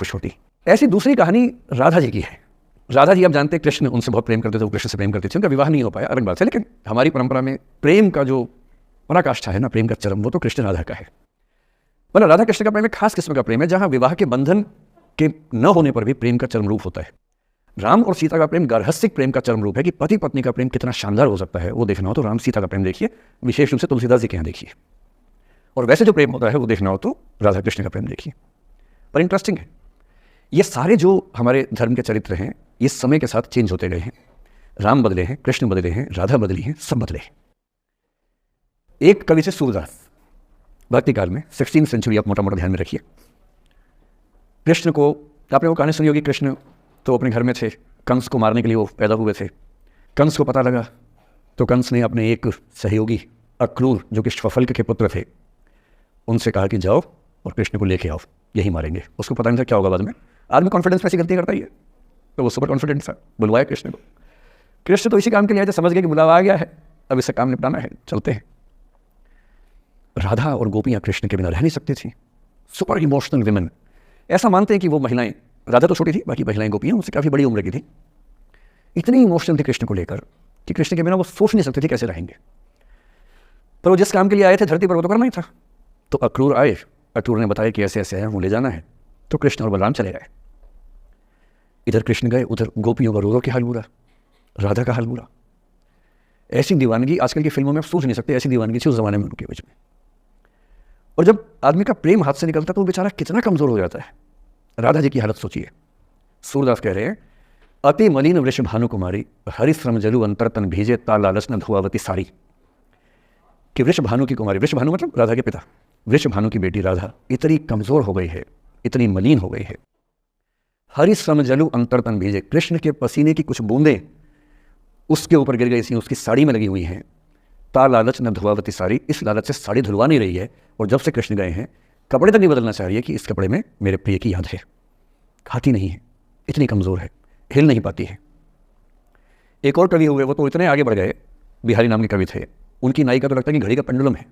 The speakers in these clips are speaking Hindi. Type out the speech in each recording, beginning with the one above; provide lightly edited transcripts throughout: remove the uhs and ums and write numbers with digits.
खुश होती। ऐसी दूसरी कहानी राधा जी की है। राधा जी आप जानते हैं कृष्ण उनसे बहुत प्रेम करते थे, वो कृष्ण से प्रेम करती थी, उनका विवाह नहीं हो पाया, अलग बात है। लेकिन हमारी परंपरा में प्रेम का जो पराकाष्ठा है ना, प्रेम का चरम, वो तो कृष्ण राधा का है। मतलब राधा कृष्ण का प्रेम एक खास किस्म का प्रेम है, जहां विवाह के बंधन के न होने पर भी प्रेम का चरम रूप होता है। राम और सीता का प्रेम गार्हस्थ्यिक प्रेम का चरम रूप है कि पति पत्नी का प्रेम कितना शानदार हो सकता है। वो देखना हो तो राम सीता का प्रेम देखिए, विशेष रूप से तुलसीदास जी के यहाँ देखिए। और वैसे जो प्रेम होता है वो देखना हो तो राधा कृष्ण का प्रेम देखिए। पर इंटरेस्टिंग है, ये सारे जो हमारे धर्म के चरित्र हैं ये समय के साथ चेंज होते गए हैं। राम बदले हैं, कृष्ण बदले हैं, राधा बदली हैं, सब बदले हैं। एक कवि से सूरदास, भक्ति काल में 16वीं सेंचुरी, आप मोटा मोटा ध्यान में रखिए। कृष्ण को आपने वो कहानी सुनी होगी, कृष्ण तो अपने घर में थे, कंस को मारने के लिए वो पैदा हुए थे। कंस को पता लगा तो कंस ने अपने एक सहयोगी अक्रूर जो कि श्वफल्क के पुत्र थे उनसे कहा कि जाओ और कृष्ण को लेके आओ, यही मारेंगे। उसको पता नहीं था क्या होगा बाद में। आदमी कॉन्फिडेंस में ऐसी गलती करता ही है, तो वो सुपर कॉन्फिडेंट था, बुलवाया कृष्ण को। कृष्ण तो इसी काम के लिए आए थे, समझ गए कि बुलावा आ गया है, अब इससे काम निपटाना है, चलते हैं। राधा और गोपियाँ कृष्ण के बिना रह नहीं सकती थी, सुपर इमोशनल विमेन। ऐसा मानते हैं कि वो महिलाएं, राधा तो छोटी थी, बाकी महिलाएं गोपियाँ उनसे काफ़ी बड़ी उम्र की थी, इतनी इमोशनल थी कृष्ण को लेकर कि कृष्ण के बिना वो सोच नहीं सकते थे कैसे रहेंगे। पर वो जिस काम के लिए आए थे धरती पर वो तो करना ही था। तो अक्रूर आए, अक्रूर ने बताया कि ऐसे ऐसे है, वो ले जाना है। तो कृष्ण और बलराम चले गए। इधर कृष्ण गए, उधर गोपियों का रो रो के हाल बुरा, राधा का हाल बुरा। ऐसी दीवानगी आजकल की फिल्मों में आप सोच नहीं सकते, ऐसी दीवानगी थी उस जमाने में उनके बीच में। और जब आदमी का प्रेम हाथ से निकलता तो वो बेचारा कितना कमजोर हो जाता है। राधा जी की हालत सोचिए। सूरदास कह रहे हैं, अति मलिन वृष भानु कुमारी, हरिश्रम जलु अंतरतन भीजे, ता लालच न धुआवती सारी। कि वृष भानु की कुमारी, वृष भानु मतलब राधा के पिता, वृष भानु की बेटी राधा इतनी कमजोर हो गई है, इतनी मलिन हो गई है। हरिश्रम जलु अंतरतन भीजे, कृष्ण के पसीने की कुछ बूंदें उसके ऊपर गिर गई थी, उसकी साड़ी में लगी हुई हैं। ता लालच न धुआवती साड़ी, इस लालच से साड़ी धुलवा नहीं रही है। और जब से कृष्ण गए हैं कपड़े तक नहीं बदलना चाह रही है कि इस कपड़े में मेरे प्रिय की याद है। खाती नहीं है, इतनी कमजोर है, हिल नहीं पाती है। एक और कवि हुए, वो तो इतने आगे बढ़ गए, बिहारी नाम के कवि थे, उनकी नायिका तो लगता है कि घड़ी का पेंडुलम है।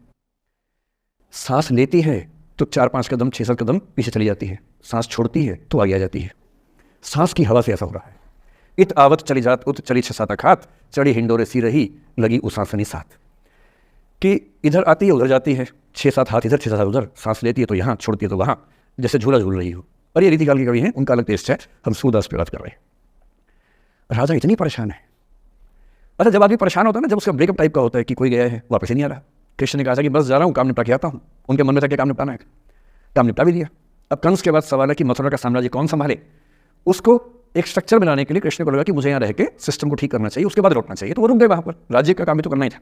सांस लेती है तो 4-5 कदम 6-7 कदम पीछे चली जाती है, सांस छोड़ती है तो आगे आ जाती है। सांस की हवा से ऐसा हो रहा है। इत आवत चली जात उत चली 6-7 हाथ, चढ़ी हिंडोरे सी रही लगी उसासनी साथ। कि इधर आती है उधर जाती है, 6-7 हाथ इधर 6-7 उधर, सांस लेती है तो यहाँ, छोड़ती है तो वहाँ, जैसे झूला झूल रही हो। और ये रीतिकाल के कवि हैं, उनका अलग टेस्ट है, हम सूरदास पे बात कर रहे हैं। राजा इतनी परेशान है। अच्छा, जब आदमी परेशान होता है ना, जब उसका ब्रेकअप टाइप का होता है कि कोई गया है वापस ही नहीं आ रहा, कृष्ण ने कहा था कि बस जा रहा हूँ, काम निपटा के आता हूँ। उनके मन में था कि काम निपटाना है, काम निपटा भी दिया। अब कंस के बाद सवाल है कि मथुरा का साम्राज्य कौन संभाले। उसको एक स्ट्रक्चर बनाने के लिए कृष्ण को लगा कि मुझे यहाँ रह के सिस्टम को ठीक करना चाहिए, उसके बाद लौटना चाहिए। तो वो रुक गए वहाँ पर, राज्य का काम भी तो करना ही था।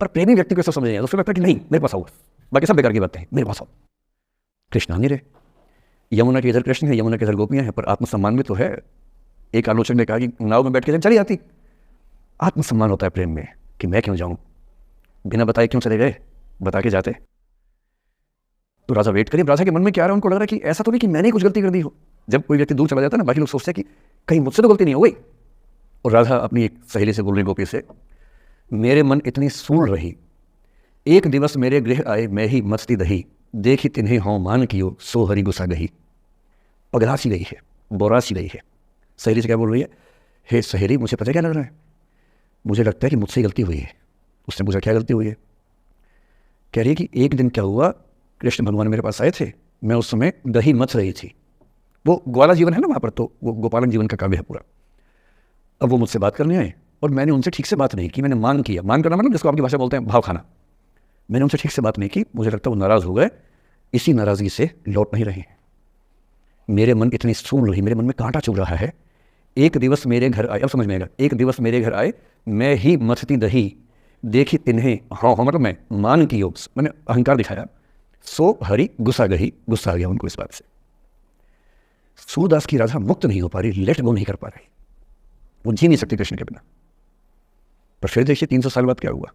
पर प्रेमी व्यक्ति को सब समझ नहीं आया, उसको लगता है कि नहीं मेरे पास आओ, बाकी सब बेकार की बातें हैं, मेरे पास आओ। कृष्ण आ नहीं रहे, यमुना के इधर कृष्ण है, यमुना के इधर गोपियाँ हैं, पर आत्मसम्मान भी तो है। एक आलोचक ने कहा कि नाव में बैठ के चली जाती। आत्मसम्मान होता है प्रेम में कि मैं क्यों जाऊँ, बिना बताए क्यों चले गए, बता के जाते। तो राजा वेट करिए, राजा के मन में क्या आ रहा है, उनको लग रहा है कि ऐसा तो नहीं कि मैंने कुछ गलती कर दी हो। जब कोई व्यक्ति दूर चला जाता है ना, बाकी लोग सोचते हैं कि कहीं मुझसे तो गलती नहीं हो गई। और राधा अपनी एक सहेली से बोल रही गोपी से, मेरे मन इतनी सूढ़ रही, एक दिवस मेरे गृह आए मैं ही मस्ती दही, देखी तिन्हें हों मान कियो सो हरि गुस्सा गही। पगला सी गई है, बोरा सी गई है। सहेली से क्या बोल रही है, हे सहेली मुझे पता क्या लग रहा है, मुझे लगता है कि मुझसे गलती हुई है। उसने पूछा क्या गलती हुई है। कह रही है कि एक दिन क्या हुआ, कृष्ण भगवान मेरे पास आए थे, मैं उस समय दही मथ रही थी। वो ग्वाला जीवन है ना वहाँ पर, तो वो गोपालन जीवन का काव्य है पूरा। अब वो मुझसे बात करने आए और मैंने उनसे ठीक से बात नहीं की, मैंने मान किया। मान करना मतलब जिसको आपकी भाषा बोलते हैं भाव खाना। मैंने उनसे ठीक से बात नहीं की, मुझे लगता है वो नाराज़ हो गए, इसी नाराज़गी से लौट नहीं रहे। मेरे मन इतनी सून रही, मेरे मन में कांटा चुभ रहा है। एक दिवस मेरे घर आए, अब समझ में आएगा, एक दिवस मेरे घर आए मैं ही मथती दही, देखी तिन्हें हाँ मतलब मैं मान की योग, मैंने अहंकार दिखाया, सो हरि गुस्सा गही, गुस्सा आ गया उनको इस बात से। सूरदास की राधा मुक्त नहीं हो पा रही, लेट गो नहीं कर पा रही, वो जी नहीं सकती कृष्ण के बिना। पर फिर देखिए 300 साल बाद क्या हुआ।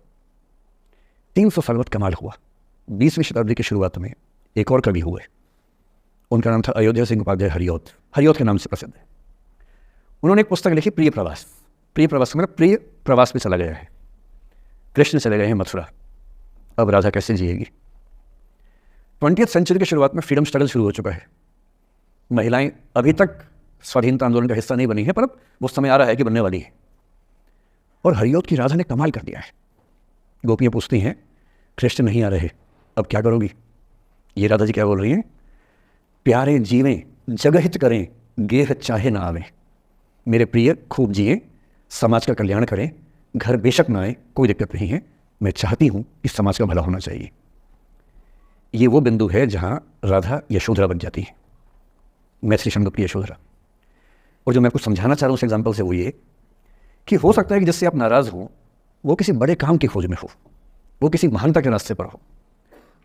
300 साल बाद कमाल हुआ। 20वीं शताब्दी की शुरुआत में एक और कवि हुए, उनका नाम था अयोध्या सिंह उपाध्याय हरिऔध, हरिऔध के नाम से प्रसिद्ध है। उन्होंने एक पुस्तक लिखी प्रिय प्रवास। प्रिय प्रवास मतलब प्रिय प्रवास में चला गया है, कृष्ण चले गए हैं मथुरा, अब राधा कैसे जिएगी। 20वीं सेंचुरी की शुरुआत में फ्रीडम स्ट्रगल शुरू हो चुका है। महिलाएं अभी तक स्वाधीनता आंदोलन का हिस्सा नहीं बनी है, पर अब वो समय आ रहा है कि बनने वाली है। और हरिऔध की राधा ने कमाल कर दिया है। गोपियाँ पूछती हैं, कृष्ण नहीं आ रहे, अब क्या करोगी? ये राधा जी क्या बोल रही हैं? प्यारे जीवें जगहित करें, गेह चाहे ना आवे। मेरे प्रिय खूब जिए, समाज का कल्याण करें, घर बेशक ना आए, कोई दिक्कत नहीं है, मैं चाहती हूँ कि समाज का भला होना चाहिए। ये वो बिंदु है जहाँ राधा यशोधरा बन जाती है, मैथिली शंकर की यशोधरा। और जो मैं आपको समझाना चाह रहा हूँ उस एग्जाम्पल से वो ये कि हो सकता है कि जिससे आप नाराज़ हो वो किसी बड़े काम की खोज में हो, वो किसी महानता के रास्ते पर हो।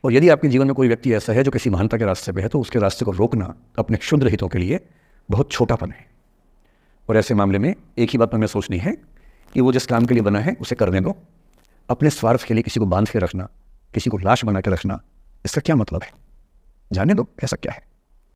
और यदि आपके जीवन में कोई व्यक्ति ऐसा है जो किसी महानता के रास्ते पे है, तो उसके रास्ते को रोकना अपने क्षुद्र हितों के लिए बहुत छोटापन है। और ऐसे मामले में एक ही बात हमें सोचनी है कि वो जिस काम के लिए बना है उसे करने दो। अपने स्वार्थ के लिए किसी को बांध के रखना, किसी को लाश बना के रखना, इसका क्या मतलब है? जाने दो, ऐसा क्या है।